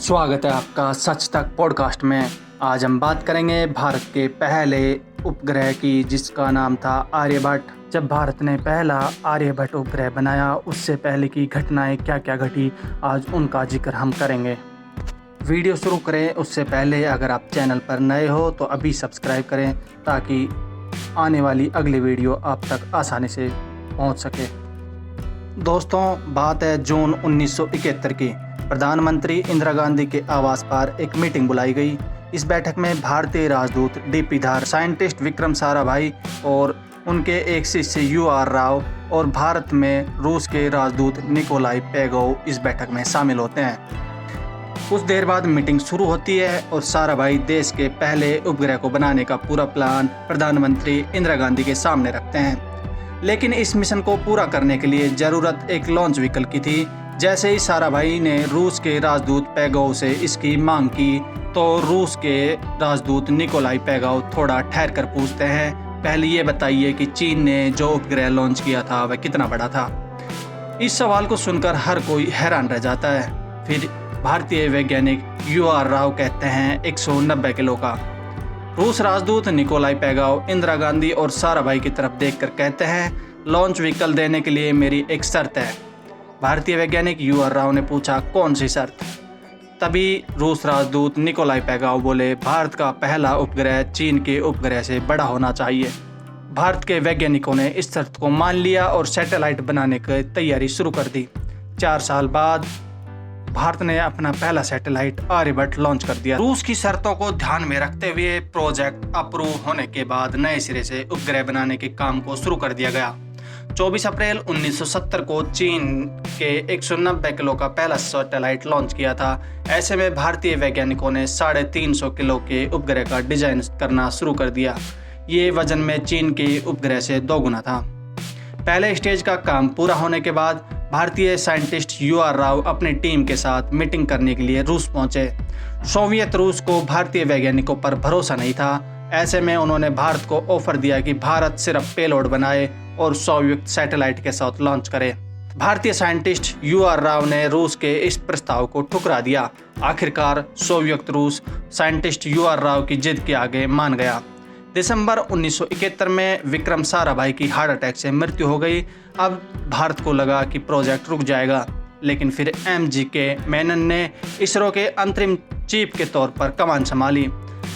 स्वागत है आपका सच तक पॉडकास्ट में। आज हम बात करेंगे भारत के पहले उपग्रह की, जिसका नाम था आर्यभट्ट। जब भारत ने पहला आर्यभट्ट उपग्रह बनाया, उससे पहले की घटनाएं क्या क्या घटी, आज उनका जिक्र हम करेंगे। वीडियो शुरू करें उससे पहले अगर आप चैनल पर नए हो तो अभी सब्सक्राइब करें, ताकि आने वाली अगली वीडियो आप तक आसानी से पहुंच सके। दोस्तों, बात है जून 1971 की। प्रधानमंत्री इंदिरा गांधी के आवास पर एक मीटिंग बुलाई गई। इस बैठक में भारतीय राजदूत डीपी धार, साइंटिस्ट विक्रम साराभाई और उनके एक शिष्य यूआर राव और भारत में रूस के राजदूत निकोलाई पेगोव इस बैठक में शामिल होते हैं। कुछ देर बाद मीटिंग शुरू होती है और साराभाई देश के पहले उपग्रह को बनाने का पूरा प्लान प्रधानमंत्री इंदिरा गांधी के सामने रखते हैं। लेकिन इस मिशन को पूरा करने के लिए जरूरत एक लॉन्च व्हीकल की थी। जैसे ही साराभाई ने रूस के राजदूत पेगोव से इसकी मांग की, तो रूस के राजदूत निकोलाई पेगोव थोड़ा ठहर कर पूछते हैं, पहले ये बताइए कि चीन ने जो उपग्रह लॉन्च किया था वह कितना बड़ा था। इस सवाल को सुनकर हर कोई हैरान रह जाता है। फिर भारतीय वैज्ञानिक यूआर राव कहते हैं 190 किलो का। रूस राजदूत निकोलाई पेगोव इंदिरा गांधी और साराभाई की तरफ देखकर कहते हैं, लॉन्च व्हीकल देने के लिए मेरी एक शर्त है। भारतीय वैज्ञानिक यूआर राव ने पूछा, कौन सी शर्त? तभी रूस राजदूत निकोलाई पेगोव बोले, भारत का पहला उपग्रह चीन के उपग्रह से बड़ा होना चाहिए। भारत के वैज्ञानिकों ने इस शर्त को मान लिया और सैटेलाइट बनाने की तैयारी शुरू कर दी। 4 साल बाद भारत ने अपना पहला सैटेलाइट आर्यभट्ट लॉन्च कर दिया। रूस की शर्तों को ध्यान में रखते हुए प्रोजेक्ट अप्रूव होने के बाद नए सिरे से उपग्रह बनाने के काम को शुरू कर दिया गया। 24 अप्रैल 1970 को चीन के 190 किलो का पहला सैटेलाइट लॉन्च किया था। ऐसे में भारतीय वैज्ञानिकों ने 350 किलो के उपग्रह का डिजाइन करना शुरू कर दिया। ये वजन में चीन के उपग्रह से 2 गुना था। पहले स्टेज का काम पूरा होने के बाद भारतीय साइंटिस्ट यूआर राव अपनी टीम के साथ मीटिंग करने के लिए रूस पहुंचे। सोवियत रूस को भारतीय वैज्ञानिकों पर भरोसा नहीं था। ऐसे में उन्होंने भारत को ऑफर दिया कि भारत सिर्फ पेलोड बनाए और सोवियत सैटेलाइट के साथ लॉन्च करे। भारतीय साइंटिस्ट यूआर राव ने रूस के इस प्रस्ताव को ठुकरा दिया। आखिरकार सोवियत रूस साइंटिस्ट यूआर राव की जिद के आगे मान गया। दिसंबर 1971 में विक्रम साराभाई की हार्ट अटैक से मृत्यु हो गई। अब भारत को लगा कि प्रोजेक्ट रुक जाएगा, लेकिन फिर MGK मेनन ने इसरो के अंतरिम चीफ के तौर पर कमान संभाली।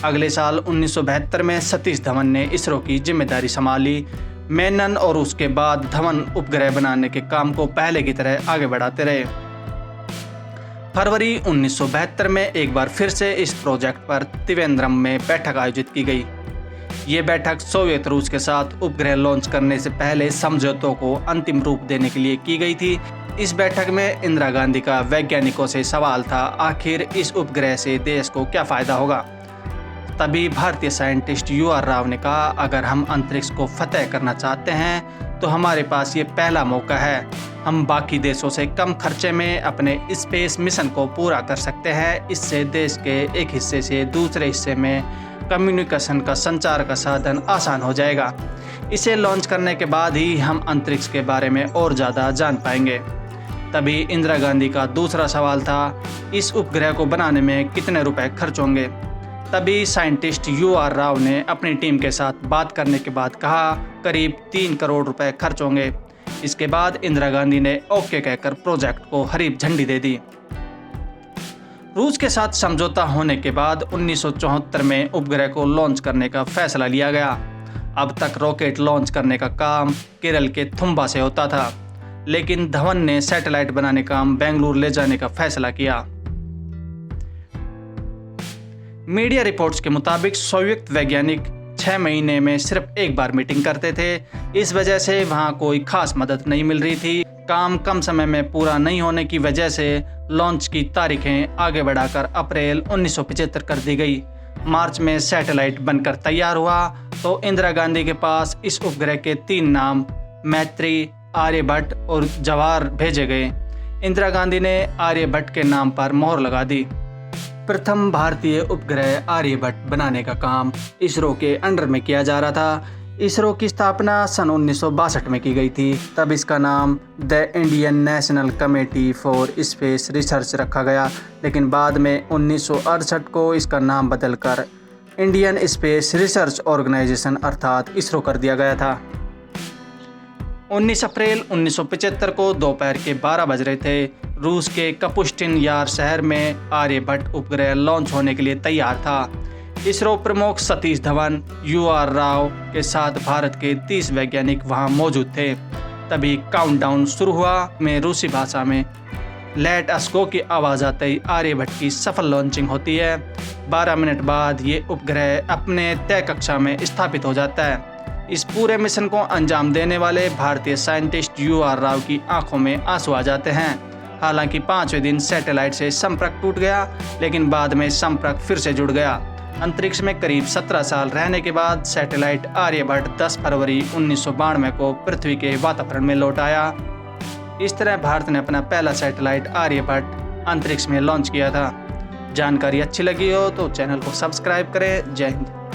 अगले साल 1972 में सतीश धवन ने इसरो की जिम्मेदारी संभाली। मेनन और उसके बाद धवन उपग्रह बनाने के काम को पहले की तरह आगे बढ़ाते रहे। फरवरी 1972 में एक बार फिर से इस प्रोजेक्ट पर त्रिवेंद्रम में बैठक आयोजित की गई। ये बैठक सोवियत रूस के साथ उपग्रह लॉन्च करने से पहले समझौतों को अंतिम रूप देने के लिए की गई थी। इस बैठक में इंदिरा गांधी का वैज्ञानिकों से सवाल था, आखिर इस उपग्रह से देश को क्या फायदा होगा? तभी भारतीय साइंटिस्ट यूआर राव ने कहा, अगर हम अंतरिक्ष को फतेह करना चाहते हैं तो हमारे पास ये पहला मौका है। हम बाकी देशों से कम खर्चे में अपने स्पेस मिशन को पूरा कर सकते हैं। इससे देश के एक हिस्से से दूसरे हिस्से में कम्युनिकेशन का, संचार का साधन आसान हो जाएगा। इसे लॉन्च करने के बाद ही हम अंतरिक्ष के बारे में और ज़्यादा जान पाएंगे। तभी इंदिरा गांधी का दूसरा सवाल था, इस उपग्रह को बनाने में कितने रुपए खर्च होंगे? तभी साइंटिस्ट यूआर राव ने अपनी टीम के साथ बात करने के बाद कहा, करीब 3 करोड़ रुपए खर्च होंगे। इसके बाद इंदिरा गांधी ने ओके कहकर प्रोजेक्ट को हरी झंडी दे दी। रूस के साथ समझौता होने के बाद 1974 में उपग्रह को लॉन्च करने का फैसला लिया गया। अब तक रॉकेट लॉन्च करने का काम केरल के थुम्बा से होता था, लेकिन धवन ने सैटेलाइट बनाने का काम बेंगलुरु ले जाने का फैसला किया। मीडिया रिपोर्ट्स के मुताबिक सोवियत वैज्ञानिक 6 महीने में सिर्फ एक बार मीटिंग करते थे। इस वजह से वहां कोई खास मदद नहीं मिल रही थी। काम कम समय में पूरा नहीं होने की वजह से लॉन्च की तारीखें आगे बढ़ाकर अप्रैल 1975 कर दी गई। मार्च में सैटेलाइट बनकर तैयार हुआ तो इंदिरा गांधी के पास इस उपग्रह के 3 नाम मैत्री, आर्यभट्ट और जवाहर भेजे गए। इंदिरा गांधी ने आर्यभट्ट के नाम पर मोहर लगा दी। प्रथम भारतीय उपग्रह आर्यभट्ट बनाने का काम इसरो के अंडर में किया जा रहा था। इसरो की स्थापना सन 1962 में की गई थी। तब इसका नाम the Indian national committee for space research रखा गया, लेकिन बाद में 1968 को इसका नाम बदलकर इंडियन स्पेस रिसर्च ऑर्गेनाइजेशन अर्थात इसरो कर दिया गया था। 19 अप्रैल 1975 को दोपहर के 12 बज रहे थे। रूस के कपुस्टिन यार शहर में आर्यभट्ट उपग्रह लॉन्च होने के लिए तैयार था। इसरो प्रमुख सतीश धवन, UR राव के साथ भारत के 30 वैज्ञानिक वहां मौजूद थे। तभी काउंटडाउन शुरू हुआ। में रूसी भाषा में लेट अस गो की आवाज़ आते ही आर्यभट्ट की सफल लॉन्चिंग होती है। 12 मिनट बाद ये उपग्रह अपने तय कक्षा में स्थापित हो जाता है। इस पूरे मिशन को अंजाम देने वाले भारतीय साइंटिस्ट UR राव की आंखों में आंसू आ जाते हैं। हालांकि 5वें दिन सैटेलाइट से संपर्क टूट गया, लेकिन बाद में संपर्क फिर से जुड़ गया। अंतरिक्ष में करीब 17 साल रहने के बाद सैटेलाइट आर्यभट्ट 10 फरवरी 1992 को पृथ्वी के वातावरण में लौट आया। इस तरह भारत ने अपना पहला सैटेलाइट आर्यभट्ट अंतरिक्ष में लॉन्च किया था। जानकारी अच्छी लगी हो तो चैनल को सब्सक्राइब करें। जय हिंद।